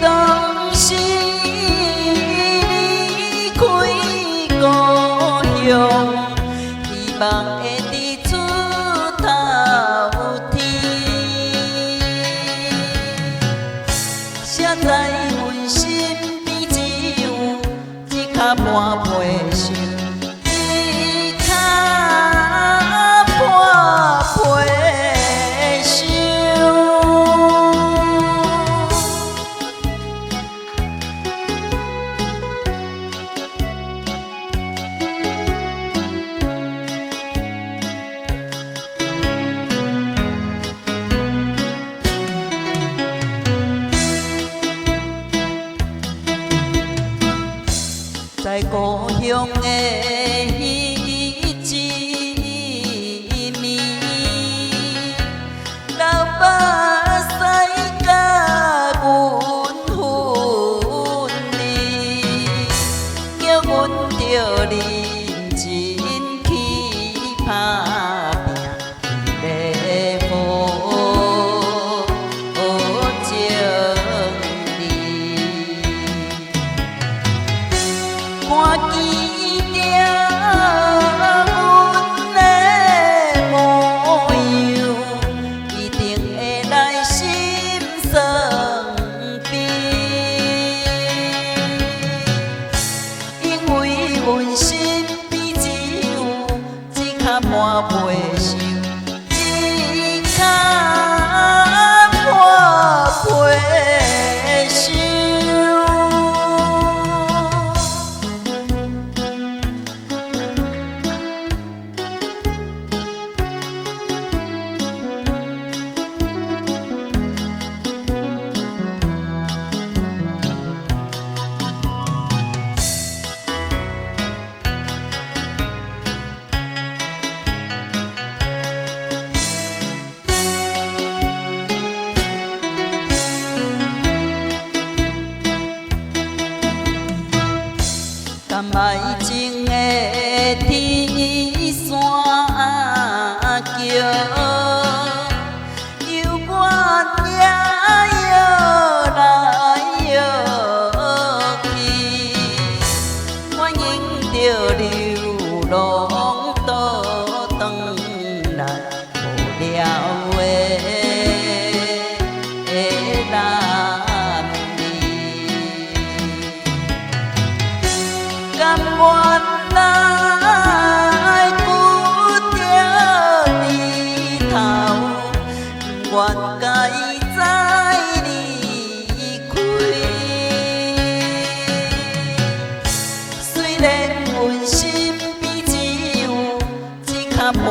当时离开故乡，希望会伫出头天。谁知阮身边只有一颗半杯心，一颗半杯心。在故乡的彼一暝，老目屎甲阮分离，叫阮着认真去打拼，要好情义。赶记着阮的模样，一定会来心酸悲。因为阮身边只有一颗半杯心，一颗半杯心。甘爱情的天山桥，犹原也摇来摇去，反映着流浪倒转来无聊的男儿。甘愿来骨着日头，不愿甲伊再离开。虽然阮身边只有一颗半